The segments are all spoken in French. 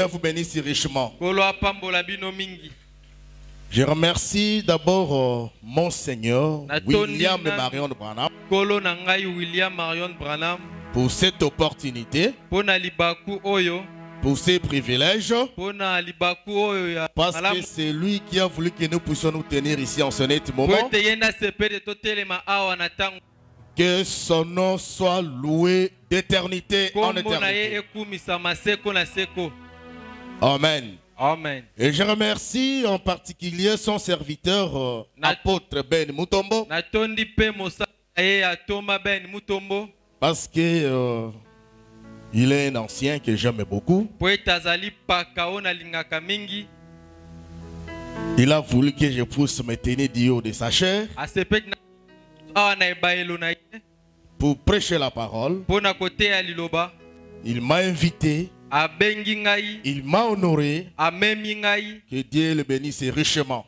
Seigneur vous bénisse richement. Je remercie d'abord mon Seigneur William et Marion Branham pour cette opportunité, pour ces privilèges, parce que c'est lui qui a voulu que nous puissions nous tenir ici en ce net moment. Que son nom soit loué d'éternité en éternité. Amen. Amen. Et je remercie en particulier son serviteur, apôtre Ben Mutombo, parce que il est un ancien que j'aime beaucoup. Il a voulu que je puisse me tenir du haut de sa chair pour prêcher la parole. Il m'a invité. Il m'a honoré. Que Dieu le bénisse richement.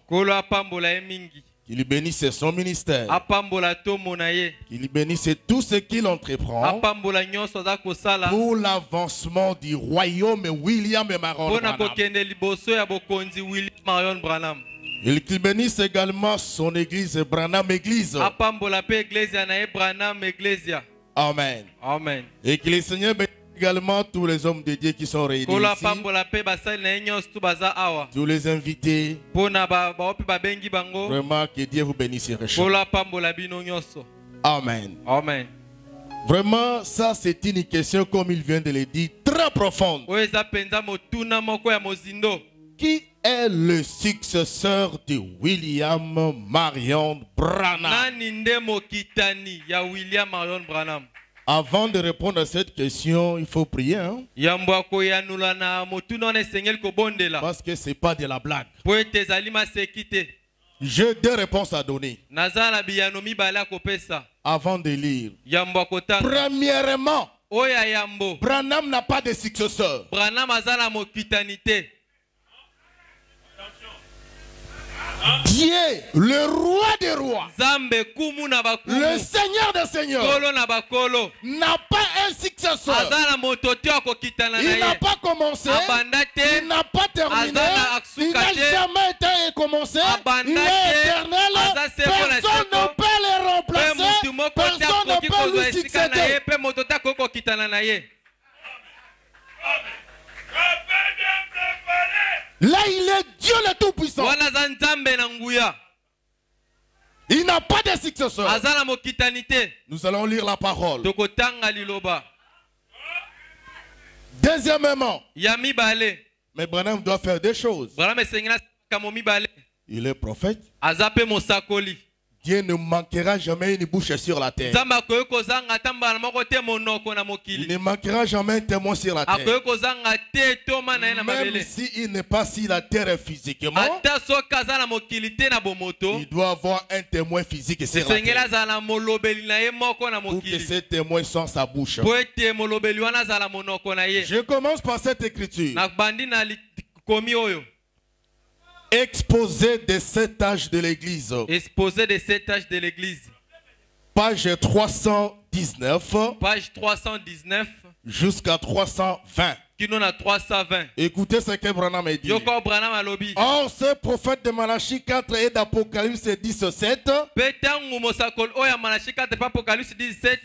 Qu'il bénisse son ministère. Qu'il bénisse tout ce qu'il entreprend pour l'avancement du royaume William et Marion Branham. Et qu'il bénisse également son église, Branham Église. Amen. Amen. Et que le Seigneur bénisse également tous les hommes de Dieu qui sont réunis ici. Tous les invités. Vraiment que Dieu vous bénisse richement. Amen. Amen. Vraiment, ça c'est une question, comme il vient de le dire, très profonde. Qui est le successeur de William Marion Branham? Avant de répondre à cette question, il faut prier. Hein? Parce que ce n'est pas de la blague. J'ai deux réponses à donner. Avant de lire. Premièrement, Branham n'a pas de successeur. Dieu, le roi des rois, le Seigneur des seigneurs, n'a pas un successeur. Il n'a pas commencé, il n'a pas terminé, il n'a jamais été commencé, il est éternel, personne ne peut le remplacer, personne ne peut lui succéder. Là, il est Dieu le Tout-Puissant. Il n'a pas de successeur. Nous allons lire la parole. Deuxièmement, mais Branham doit faire des choses. Il est prophète. Dieu ne manquera jamais une bouche sur la terre. Il ne manquera jamais un témoin sur la terre. Même s'il n'est pas sur la terre physiquement, il doit avoir un témoin physique sur la terre. Pour que ce témoin soit sa bouche. Je commence par cette écriture. Exposé des 7 âges de l'église. Exposé des 7 âges de l'église. Page 319. Page 319. Jusqu'à 320. Écoutez ce que Branham a dit. Or, ce prophète de Malachie 4 et d'Apocalypse 17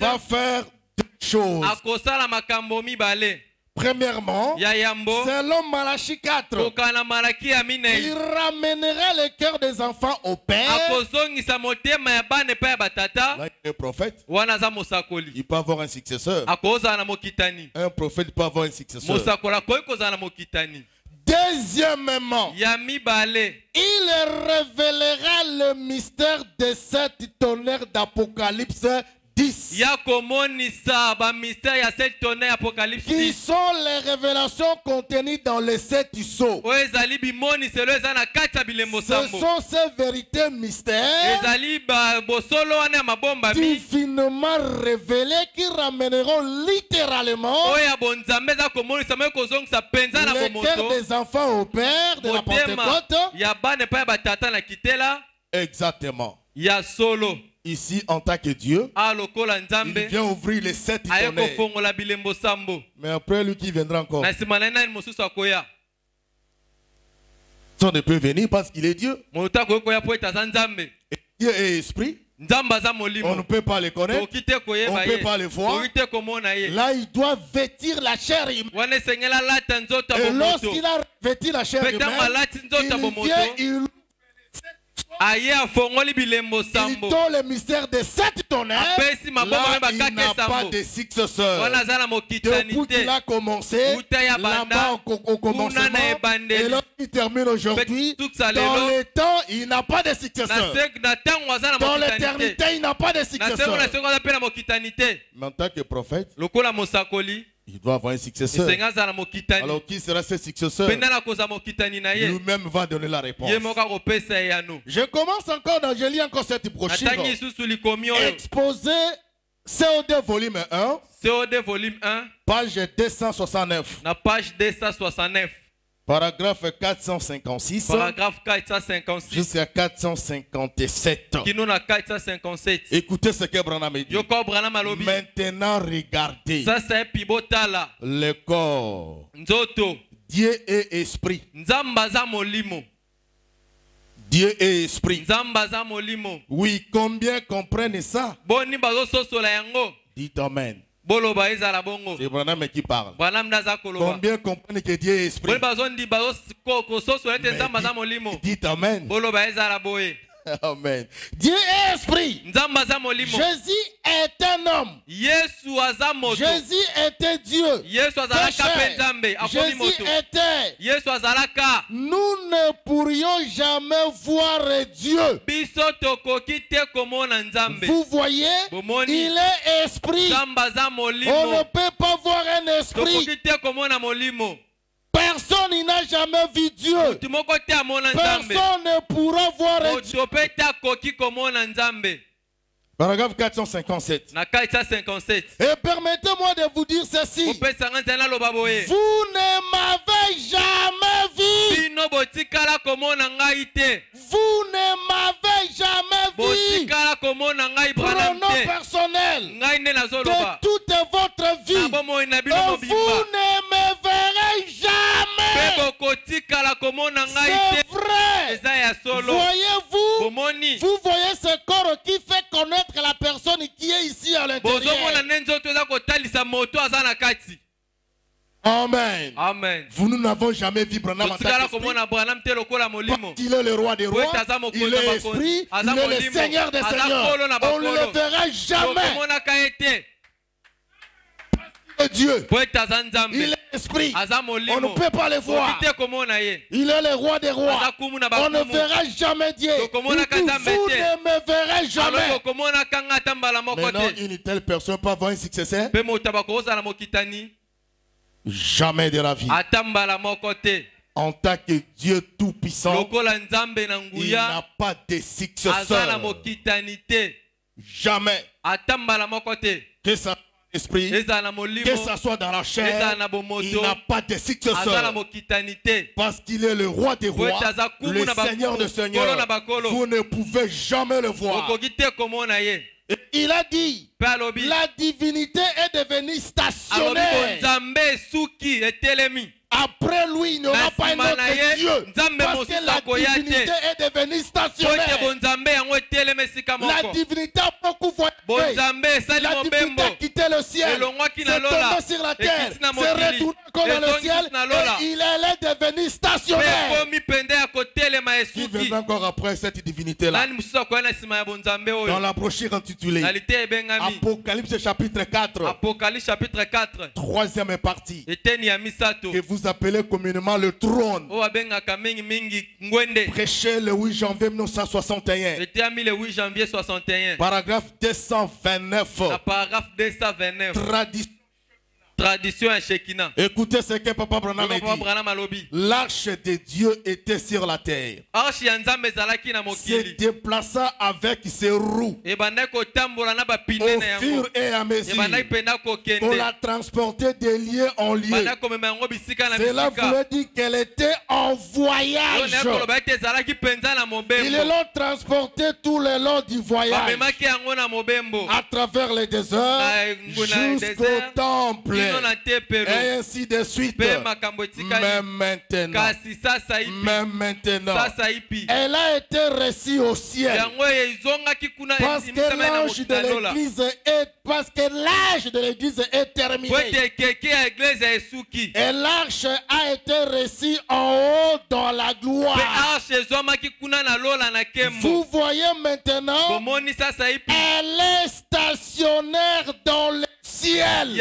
va faire deux choses. Premièrement, selon Malachie 4, il ramènera le cœur des enfants au père. Là, il est prophète. Il peut avoir un successeur. Un prophète peut avoir un successeur. Deuxièmement, il révélera le mystère de 7 tonnerres d'Apocalypse 10. Qui sont les révélations contenues dans les 7 sceaux. Ce sont ces vérités mystères divinement révélées qui ramèneront littéralement le cœur des enfants au Père de la Pentecôte. Exactement. Ici, en tant que Dieu, il vient ouvrir les 7 tonnerres. Mais après lui qui viendra encore. Personne ne peut venir parce qu'il est Dieu. Dieu est esprit. On ne peut pas le connaître. On ne peut pas le voir. Là, il doit vêtir la chair humaine. Et lorsqu'il a vêti la chair humaine, il vient, il donne le mystère de 7 tonnerres. Là, il n'a pas de successeur. Depuis qu'il a commencé, là-bas au commencement, et lorsqu'il termine aujourd'hui, dans le temps, il n'a pas de successeur. Dans l'éternité, il n'a pas de successeur. Mais en tant que prophète, il doit avoir un successeur. Alors qui sera ce successeur? Lui-même va donner la réponse. Je commence encore je lis encore cette brochure. Exposé COD volume 1. COD volume 1. Page 269. Na page 269. Paragraphe 456. Paragraphe 456. Jusqu'à 457. Écoutez ce que Branham dit. Maintenant regardez. Ça c'est pibotala. Le corps. Nzoto. Dieu est esprit. Nzambaza molimo. Dieu est esprit. Nzambaza molimo. Oui, combien comprennent ça? Boni bazo sosola yango. Dites amen. C'est Branham qui parle. Combien comprennent que Dieu est esprit? Dites amen. Amen. Dieu est esprit. Jésus est un homme. Jésus était Dieu. Jésus était. Nous ne pourrions jamais voir Dieu. Vous voyez, il est esprit. On ne peut pas voir un esprit. Personne n'a jamais vu Dieu. Personne ne pourra voir Dieu. Paragraphe 457. Et permettez-moi de vous dire ceci. Vous ne m'avez jamais vu. Vous ne m'avez jamais vu. Pronom personnel de toute votre vie. Et vous ne me verrez jamais. C'est vrai. Voyez-vous, vous voyez ce corps qui fait connaître la personne qui est ici à l'intérieur. Amen. Amen. Vous nous n'avons jamais vu Branham en tant qu'esprit. Il est le roi des rois. Il est esprit. Il est le Seigneur des seigneurs. On ne le verra jamais. Dieu. Il est esprit. On ne peut pas le voir. Il est le roi des rois. On ne verra jamais Dieu. Vous ne me verrez jamais. Maintenant, une telle personne peut avoir un successeur. Jamais de la vie. En tant que Dieu tout-puissant, il n'a pas de successeur. Jamais. Que ça esprit, que ça soit dans la chair, il n'a pas de successeur. Parce qu'il est le roi des rois, le Seigneur des seigneurs. Vous ne pouvez jamais le voir. Et il a dit, la divinité est devenue stationnaire. Après lui, il n'y aura pas un autre Dieu. Parce que la divinité est devenue stationnaire. La divinité a beaucoup voyagé. La divinité a quitté le ciel. C'est tombé sur la terre. C'est retourné encore dans le ciel. Et il est devenu stationnaire. Qui vient encore après cette divinité-là? Dans la brochure intitulée Apocalypse chapitre 4. Troisième partie. Que vous appelez communément le trône. Prêché le 8 janvier 1961. Paragraphe 229. Tradition à Shekinah. Écoutez ce que Papa Branham dit. L'arche de Dieu était sur la terre. Se déplaça avec ses roues. Au fur et à mesure qu'on l'a transportait de lieu en lieu. Cela voulait dire qu'elle était en voyage. Ils l'ont transporté tout le long du voyage. À travers les déserts jusqu'au temple. Et ainsi de suite. Même maintenant. Elle a été reçue au ciel. Parce que l'âge de l'église est terminé. Et l'arche a été reçue en haut dans la gloire. Vous voyez maintenant, elle est stationnaire dans le ciel.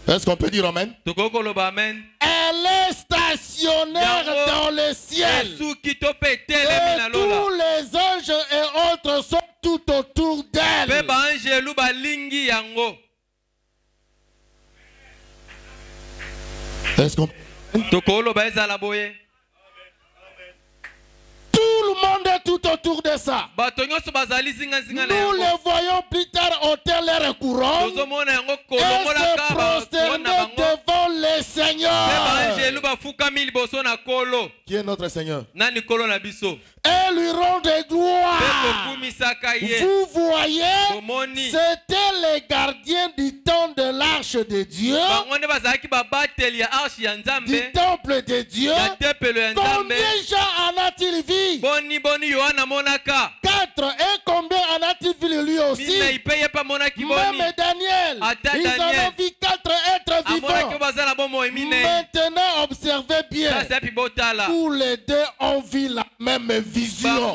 Est-ce qu'on peut dire amen? Elle est stationnaire dans le ciel. Et tous les anges et autres sont tout autour d'elle. Est-ce qu'on tout le monde est tout autour de ça. Nous les voyons plus tard ôter leur couronne et se prosterner devant le Seigneur. Qui est notre Seigneur? Et lui rendre gloire. Vous voyez, c'était les gardiens du temple de l'arche de Dieu, du temple de Dieu. Combien de gens en a-t-il vu? 4. Et combien en a-t-il vu lui aussi? Même Daniel, ils en ont vu 4 êtres vivants. Maintenant, observez bien. Tous les deux ont vu la même vision.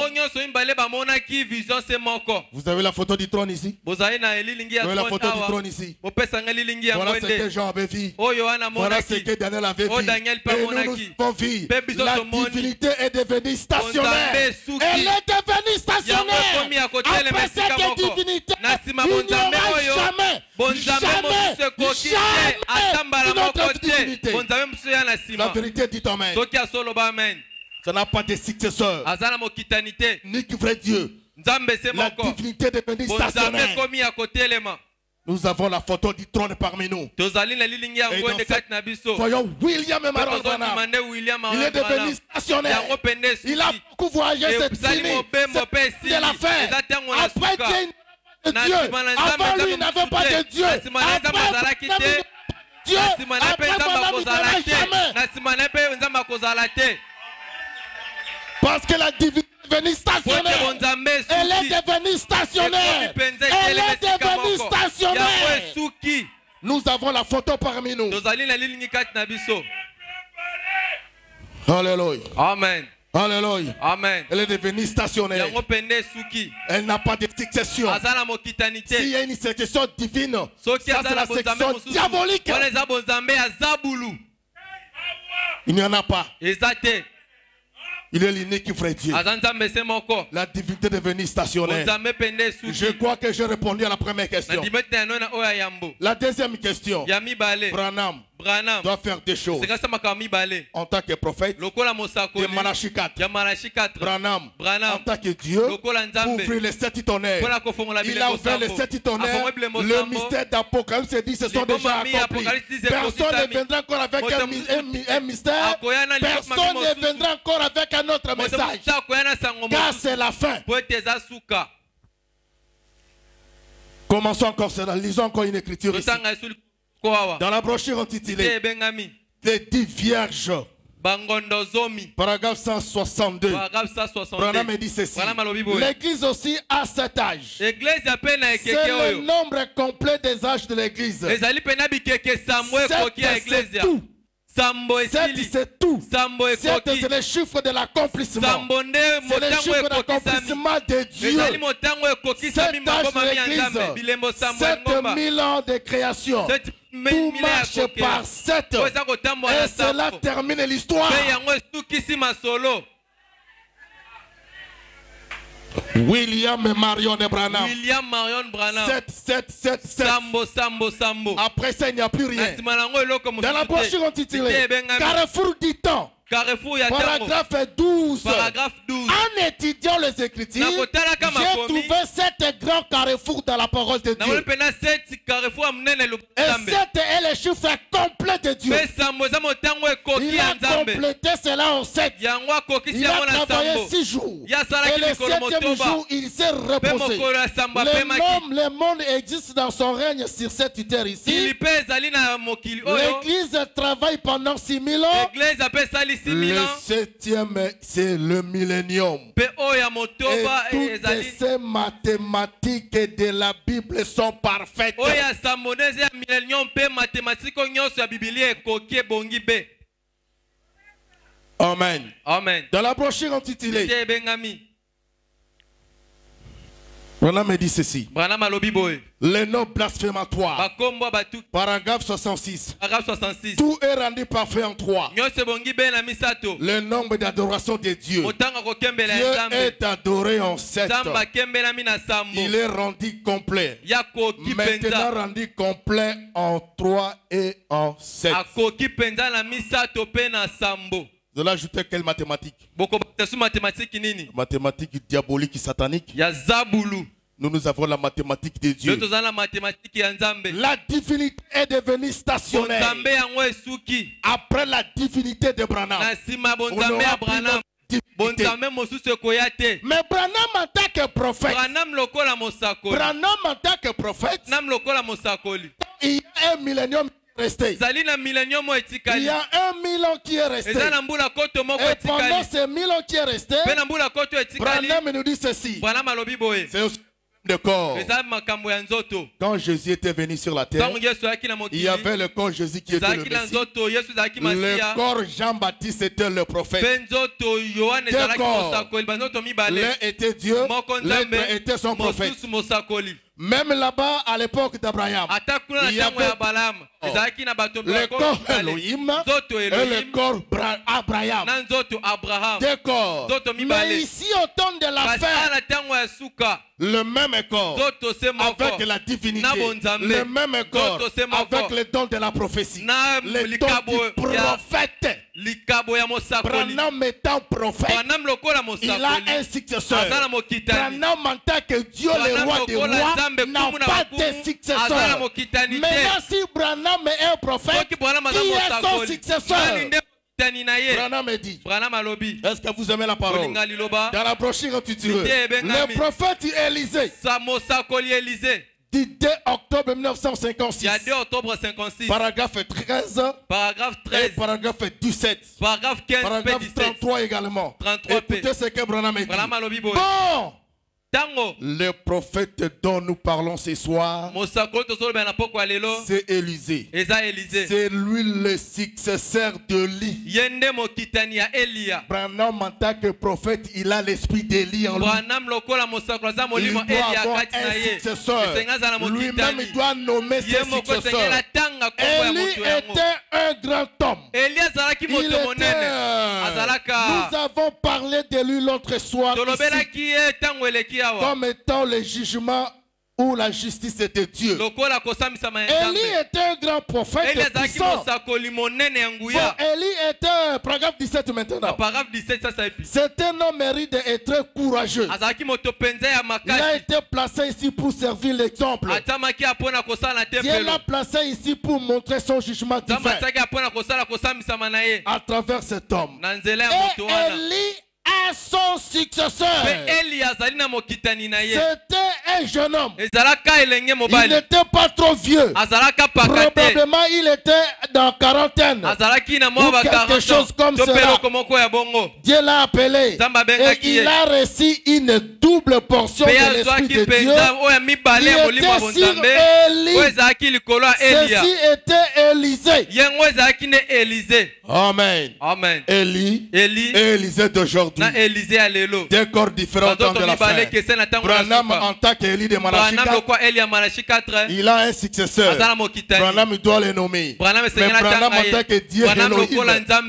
Vous avez la photo du trône ici? Vous avez la photo du trône ici? Voilà ce que Jean avait vu. Voilà ce que Daniel avait vu. Et nous avons vu. La divinité est devenue stationnaire. Elle est devenue stationnaire. Après cette divinité, il n'y aura jamais une autre divinité. La vérité dit amen. Ça n'a pas de successeur. Ni qui ferait Dieu. La divinité est devenue stationnaire. Nous avons la photo du trône parmi nous. Voyons William et Maron Branham. Il est devenu stationnaire. Il a beaucoup voyagé cette fini. C'est de la fin. Après Dieu, avant lui, il n'avait pas de Dieu. Parce que la divinité est devenue stationnaire. Elle est devenue stationnaire. Elle est devenue stationnaire. Nous avons la photo parmi nous. Alléluia. Amen. Alléluia. Amen. Elle est devenue stationnaire. Elle n'a pas de succession. S'il y a une succession divine, ça c'est la succession diabolique. Il n'y en a pas. Il est l'unique vrai Dieu. La divinité est devenue stationnaire. Je crois que j'ai répondu à la première question. La deuxième question. Branham doit faire des choses en tant que prophète de Malachie 4. Branham en tant que Dieu pour ouvrir les 7 tonnerres. Il a ouvert les 7 tonnerres. Le mystère d'Apocalypse dit ce sont déjà accomplis. Personne ne viendra encore avec un mystère. Personne ne viendra encore avec un autre message. Car c'est la fin. Commençons encore cela. Lisons encore une écriture ici. Dans la brochure intitulée Les 10 vierges, paragraphe 162, Branham dit ceci. L'église aussi a 7 âges. C'est le nombre complet des âges de l'église. 7 c'est tout. 7 c'est tout. 7 c'est le chiffre de l'accomplissement. C'est le chiffre de l'accomplissement de Dieu. 7 âges de l'église. 7000 ans de création. Tout marche par 7. Et cela termine l'histoire. William et Marion Branham. 7. Après ça, il n'y a plus rien. Dans la brochure intitulée Carrefour du temps. Paragraphe 12. Paragraphe 12. En étudiant les Écritures, j'ai trouvé 7 grands carrefours dans la parole de Dieu. Et 7 est le chiffre complet de Dieu. Il a complété cela en 7. Il a travaillé 6 jours. Et le 7e jour, il s'est reposé. Le monde existe dans son règne sur cette terre ici. L'église travaille pendant 6000 ans. Le 7e, c'est le millénium. Et toutes ces mathématiques de la Bible sont parfaites. Amen. Amen. Dans la brochure intitulée, Branham me dit ceci. Les noms blasphématoires. Paragraphe 66. Tout est rendu parfait en 3. Le nombre d'adoration de Dieu. Dieu est adoré en 7. Il est rendu complet. Maintenant rendu complet en 3 et en 7. De là, ajouter quelle mathématique? Mathématique diabolique et satanique. Nous avons la mathématique de Dieu. La divinité est devenue stationnaire. Après la divinité de Branham, on aura pris notre divinité. Mais Branham en tant que prophète, il y a un millénium resté. Il y a 1 000 ans qui est resté. Et pendant ces 1000 ans qui est resté, Branham nous dit ceci. C'est aussi le corps. Quand Jésus était venu sur la terre, il y avait le corps Jésus qui était le Messie. Le corps Jean-Baptiste était le prophète. Deux corps. L'un était Dieu, l'autre était son prophète. Même là-bas, à l'époque d'Abraham, il y avait le corps Elohim et le corps Abraham. Deux corps. Mais ici, au temps de la fin, le même corps avec la divinité, le même corps avec le don de la prophétie, le don du prophète. Branham étant prophète, il a un successeur. Branham en tant que Dieu, le roi des rois, n'a pas de successeur. Maintenant, si Branham est un prophète, qui est son successeur? Branham dit. Est-ce que vous aimez la parole? Dans la brochure intitulée Le prophète Élisée, du 2 octobre 1956, paragraphe 13, et paragraphe 17, paragraphe 33 également. Écoutez ce que Branham dit. Bon, le prophète dont nous parlons ce soir, c'est Élisée. C'est lui le successeur de Lie. Branham en tant que prophète, il a l'esprit d'Élie en lui. Il doit avoir un successeur. Lui-même, il doit nommer ses successeurs. Élie était un grand homme. Nous avons parlé de lui l'autre soir ici, comme étant le jugement ou la justice de Dieu. Élie était un grand prophète puissant. Élie était, paragraphe 17 maintenant. C'est un homme mérite et très courageux. Il a été placé ici pour servir l'exemple. Dieu l'a placé ici pour montrer son jugement divin à travers cet homme. Et Élie a son successeur. C'était un jeune homme. Il n'était pas trop vieux. Probablement il était dans quarantaine ou quelque chose comme cela. Dieu l'a appelé et il a reçu une double portion de l'Esprit de Dieu. Il était sur Élie. Ceci était Élisée. Amen. Élie et Élisée d'aujourd'hui. Deux corps différents au temps de la fin. Branham en tant qu'Élie de Malachi 4, il a un successeur. Branham doit le nommer. Mais Branham en tant que Dieu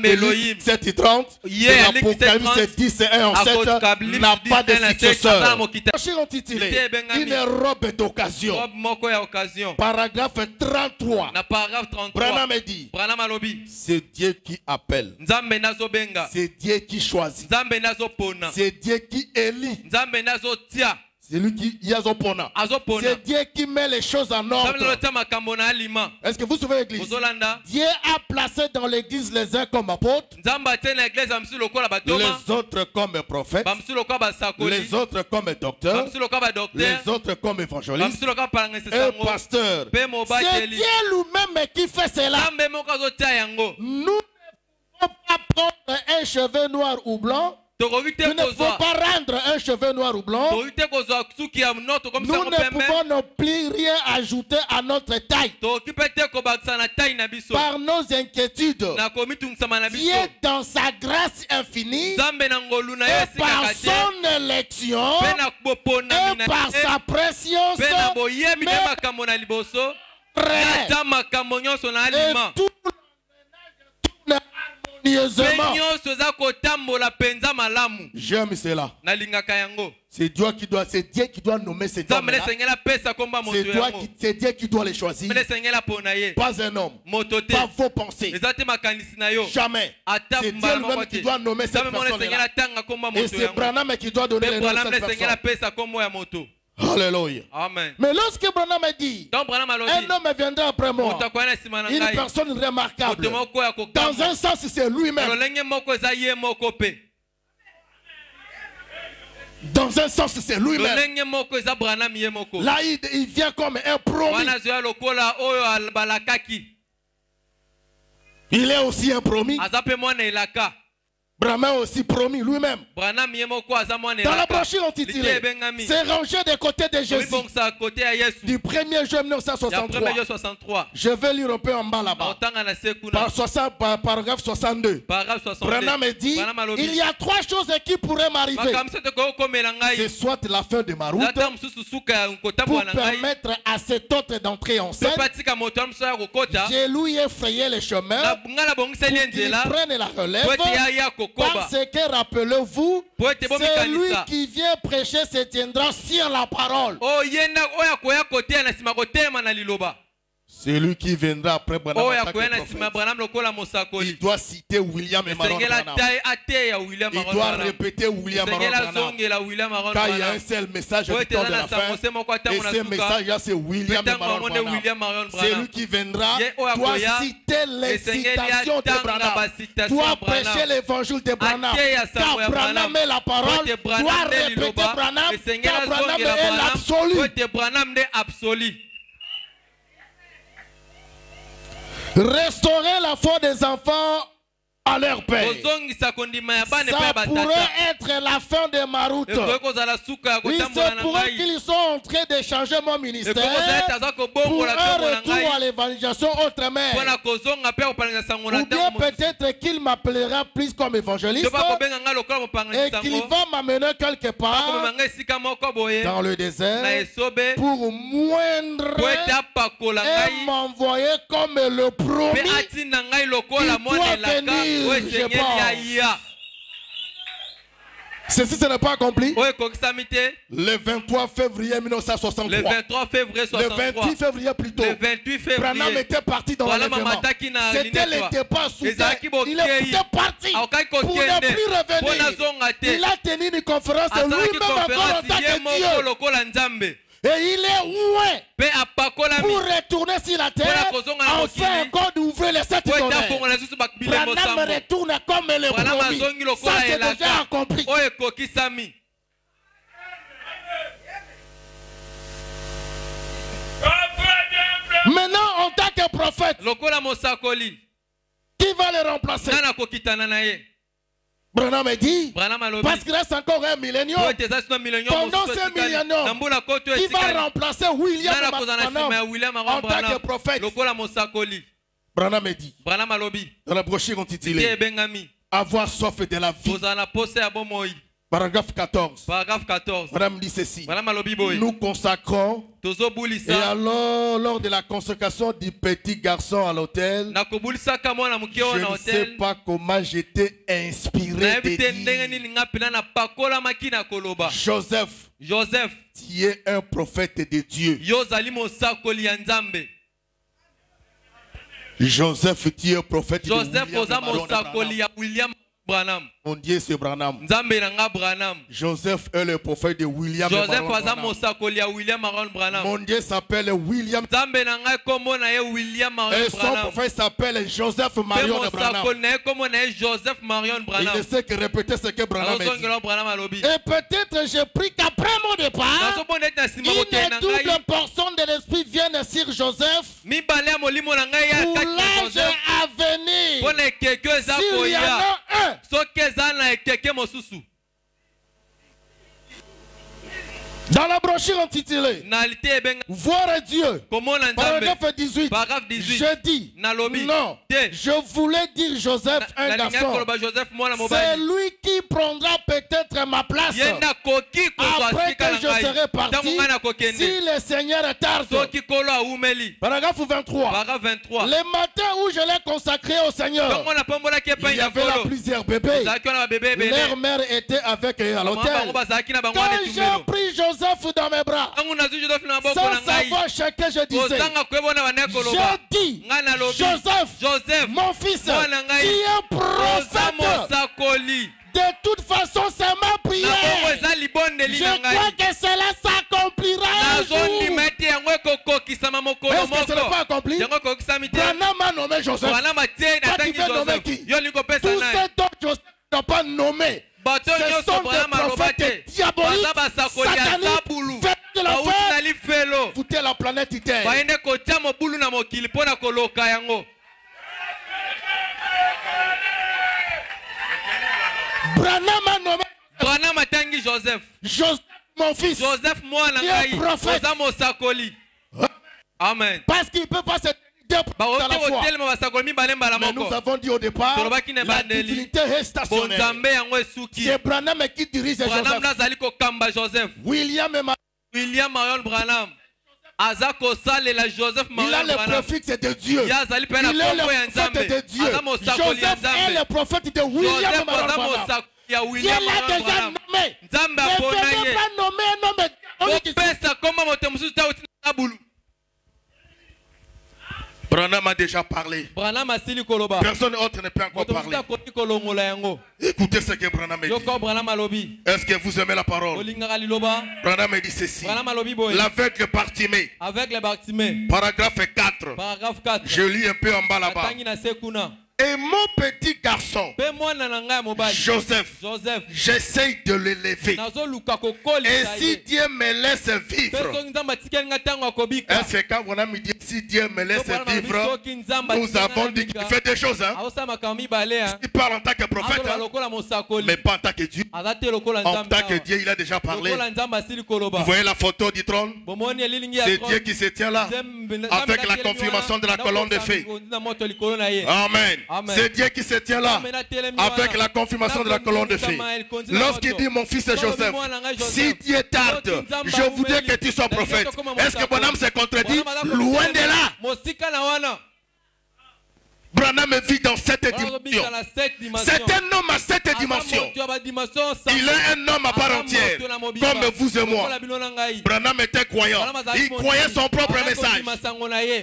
Elohim, 7 et 30, l'Apocalypse 10 et 1 en 7 n'a pas de successeur. Une robe d'occasion. Paragraphe 33. Branham dit, c'est Dieu qui appelle. C'est Dieu qui choisit. C'est Dieu qui élit. C'est lui qui yazopona. C'est Dieu qui met les choses en ordre. Est-ce que vous souvenez l'église? Dieu a placé dans l'église les uns comme apôtres, les autres comme prophètes, les autres comme docteurs, les autres comme évangélistes et pasteurs. C'est Dieu lui-même qui fait cela. Nous ne pouvons pas prendre un cheveu noir ou blanc. Nous ne pouvons pas rendre un cheveu noir ou blanc. Nous ne pouvons non plus rien ajouter à notre taille. Par nos inquiétudes, Dieu dans sa grâce infinie, et par son élection, et par sa préscience, j'aime cela. C'est Dieu qui doit nommer cet homme. C'est Dieu qui doit les choisir. Pas un homme. Pas vos pensées. Jamais. C'est Dieu lui-même qui doit nommer cette personne-là. Et c'est Branham qui doit donner le nom de cette personne. Alléluia. Amen. Mais lorsque Branham dit, un homme viendra après moi, une personne remarquable, dans un sens c'est lui-même. Dans un sens c'est lui-même. Là il vient comme un promis. Il est aussi un promis. Branham aussi promis lui-même. Dans la brochure intitulée c'est rangé des côtés de Jésus du 1er juin 1963. Je vais lire un peu en bas là-bas. Paragraphe 62. Branham dit, il y a 3 choses qui pourraient m'arriver. C'est soit la fin de ma route pour permettre à cet autre d'entrer en scène. J'ai lui effrayé les chemins pour qu'il prenne la relève. Parce que rappelez-vous, c'est lui qui vient prêcher se tiendra sur la parole. C'est lui qui viendra après Branham. Il doit citer William et Maron Branham. Il doit répéter William Maron Branham. Car il y a un seul message du temps de la fin. Et ce message-là, c'est William et Maron Branham. C'est lui qui viendra, doit citer l'excitation de Branham. Doit prêcher l'évangile de Branham. Car Branham est la parole. Doit répéter Branham. Car Branham est l'absolu. Restaurer la foi des enfants à leur père. Ça pourrait être la fin de ma route. Il se pourrait qu'ils sont en train de changer mon ministère pour un retour à l'évangélisation autrement. Ou bien peut-être qu'il m'appellera plus comme évangéliste et qu'il va m'amener quelque part dans le désert pour moindre et m'envoyer comme le promis. Il doit venir. Ceci ce n'est pas accompli. Le 23 février 1963. Le 28 février plutôt. Branham était parti dans l'enlèvement. C'était le départ soudain. Il était parti pour ne plus revenir. Il a tenu une conférence de lui-même encore en tant que Dieu. Et il est loin pour retourner sur la terre, enfin encore d'ouvrir les 7 tonnerres. Branham retourne comme le promis. Ça c'est déjà accompli. Maintenant en tant que prophète, qui va le remplacer? Branham dit, parce qu'il reste encore un millénium. Pendant ce millénium, qui va remplacer William en tant que prophète? Branham dit, dans la brochure intitulée avoir soif de la vie. Paragraphe 14. Madame dit ceci. Nous consacrons. Et alors, lors de la consécration du petit garçon à l'autel, je ne sais pas comment j'étais inspiré de dire, Joseph, tu es un prophète de Dieu. Joseph, tu es un prophète de William. Mon Dieu, c'est Branham. Joseph est le prophète de William. Mon Dieu s'appelle William. Et son prophète s'appelle Joseph Marion de Branham. Il ne sait que répéter ce que Branham a dit. Et peut-être j'ai pris qu'après mon départ, une double portion de l'esprit vienne sur Joseph pour l'âge à venir. S'il y en a un, dans la brochure intitulée Voir Dieu, paragraphe 18, je dis non, je voulais dire Joseph, un garçon. C'est lui qui prendra peut-être ma place après que je serai parti, si le Seigneur tarde. Paragraphe 23. Le matin où je l'ai consacré au Seigneur, il y avait là plusieurs bébés. Leur mère était avec eux à l'hôtel. Quand j'ai pris Joseph dans mes bras, sans savoir ce que je disais, je dis, Joseph, mon fils, tu es prophète. De toute façon, c'est ma prière. Je crois que cela s'accomplira un jour. Est-ce que ce n'est pas accompli? Branham a nommé Joseph. Toi, tu veux nommer qui? Tous ces dont Joseph n'a pas nommé, ce sont des prophètes diaboliques, sataniques, faits de l'enfer. Foutez la planète Terre. Branham a nommé Joseph, mon fils. Joseph, il est prophète. Amen. Parce qu'il ne peut pas se tenir à la fois. Mais nous avons dit au départ, la divinité est stationnaire. C'est Branham qui dirige Joseph. William Marion Branham. Il a le préfixe de Dieu. Il est le prophète de Dieu. Joseph est le prophète de William Marion Branham. Dieu l'a déjà nommé. Ne pouvez pas nommer un homme. Branham a déjà parlé. Personne autre ne peut encore parler. Écoutez ce que Branham dit. Est-ce que vous aimez la parole? Branham dit ceci. L'aveugle Bartimée. Paragraphe 4. Je lis un peu en bas là-bas. Et mon petit garçon, Joseph, j'essaye de l'élever. Et si Dieu me laisse vivre, est-ce que quand on a dit si Dieu me laisse vivre, nous avons dit qu'il fait des choses. Hein? Il parle en tant que prophète, hein? Mais pas en tant que Dieu. En tant que Dieu, il a déjà parlé. Vous voyez la photo du trône? C'est Dieu qui se tient là, avec la confirmation de la colonne de feu. Amen. C'est Dieu qui se tient là avec la confirmation de la colonne de feu. Lorsqu'il dit mon fils Joseph, si Dieu tarde, je voudrais que tu sois prophète. Est-ce que Branham se contredit? Loin de là. Branham vit dans cette dimension. C'est un homme à cette dimension. Il est un homme à part entière, comme vous et moi. Branham était croyant. Il croyait son propre message.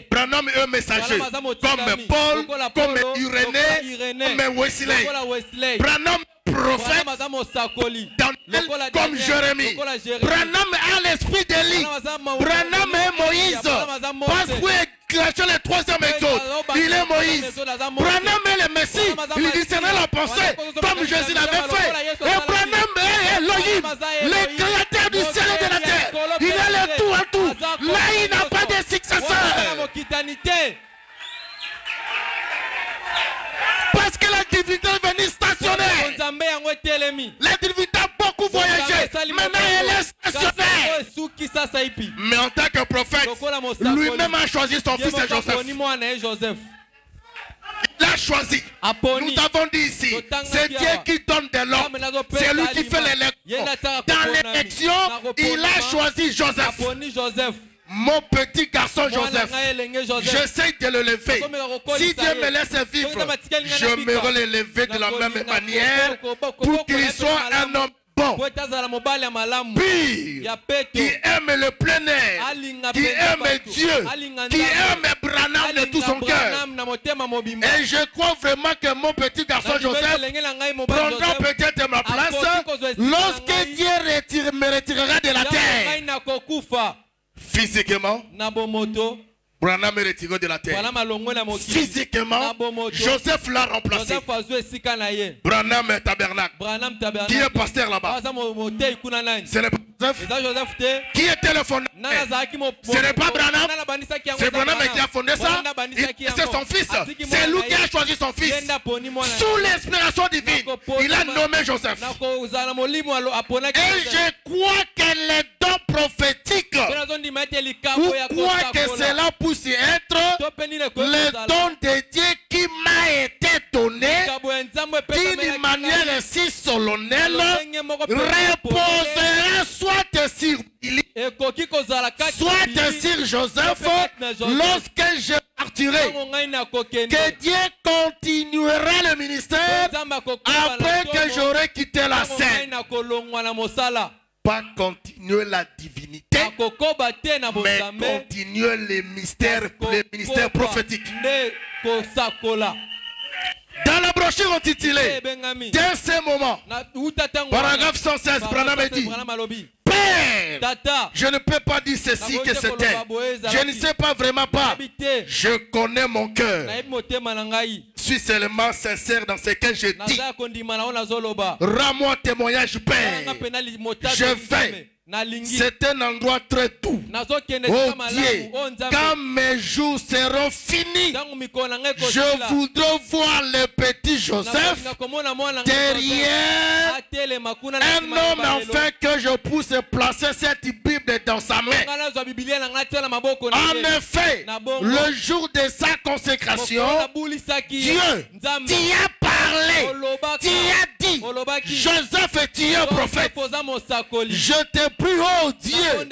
Branham est un messager, comme Paul, comme Irénée, comme Wesley. Branham prophète, Daniel, comme Jérémie. Branham a l'esprit d'Élie. Branham est Moïse. Parce que le troisième exode, il est Moïse. Branham est le Messie. Il discernait la pensée comme Jésus l'avait fait. Et Branham est Elohim, le créateur du ciel et de la terre. Il est le tout en tout. Là, il n'a pas de successeur. Parce que la divinité est venue stationnaire. La divinité a beaucoup voyagé. Maintenant, elle est stationnaire. Mais en tant que prophète, lui-même a choisi son fils Joseph. Il a choisi. Nous avons dit ici, c'est Dieu qui donne de l'ordre. C'est lui qui fait l'élection. Dans l'élection, il a choisi Joseph. Mon petit garçon Joseph, j'essaie de le lever. Si Dieu me laisse vivre, je me l'élever de la même manière pour qu'il soit un homme bon, pire, qui aime le plein air, qui aime Dieu, qui aime Branham de tout son cœur. Et je crois vraiment que mon petit garçon Joseph prendra peut-être ma place lorsque Dieu me retirera de la terre. Physiquement, Branham est retiré de la terre. Physiquement, Joseph l'a remplacé. Branham est tabernacle. Qui est pasteur là-bas? Ce n'est pas Joseph. Qui était le fondateur? Ce n'est pas Branham. C'est Branham qui a fondé ça. C'est son fils. C'est lui qui a choisi son fils. Sous l'inspiration divine, il a nommé Joseph. Et je crois que les dons prophétiques, ou quoi que cela puisse être, le don de Dieu qui m'a été donné d'une manière si solennelle reposera soit sur Billy, soit sur Joseph lorsque je partirai. Que Dieu continuera le ministère après que j'aurai quitté la scène. Pas continuer la divinité, mais continuer les mystères, les ministères prophétiques. Dans la brochure intitulée, dès ce moment, paragraphe 116, Branham dit: Père, je ne peux pas dire ceci que c'était. Je ne sais pas vraiment pas. Je connais mon cœur. Je suis seulement sincère dans ce que je dis. Rends-moi témoignage, Père. Je vais. C'est un endroit très doux. Oh Dieu, quand mes jours seront finis, je voudrais voir le petit Joseph derrière un homme afin que je puisse placer cette Bible dans sa main. En effet, le jour de sa consécration, Dieu t'y a parlé, t'y a dit: Joseph, tu es un prophète. Je te prie, oh Dieu,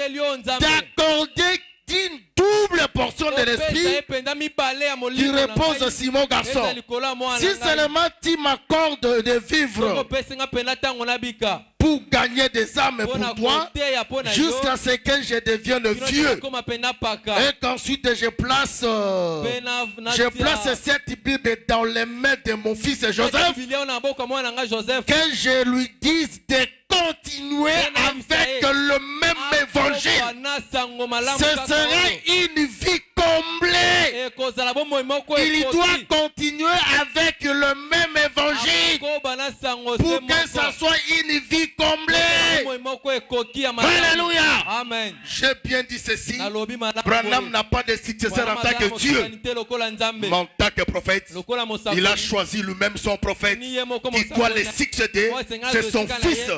d'accorder une double portion de l'esprit qui repose sur mon garçon. Si seulement tu m'accordes de vivre pour gagner des âmes pour toi, jusqu'à ce que je devienne vieux, et qu'ensuite je place cette Bible dans les mains de mon fils Joseph, que je lui dise de continuer avec le même évangile. Ce serait une vie comblée. Il doit continuer avec le même évangile pour que ça soit une vie comblée. Alléluia. Amen. J'ai bien dit ceci. Branham n'a pas de successeur en tant que Dieu. Mais en tant que prophète, il a choisi lui-même son prophète qui doit le succéder. C'est son fils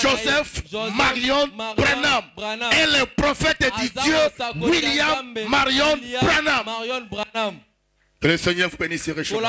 Joseph Marion Branham et le prophète du Dieu William Marion Branham. Que le Seigneur vous bénisse et réchauffe.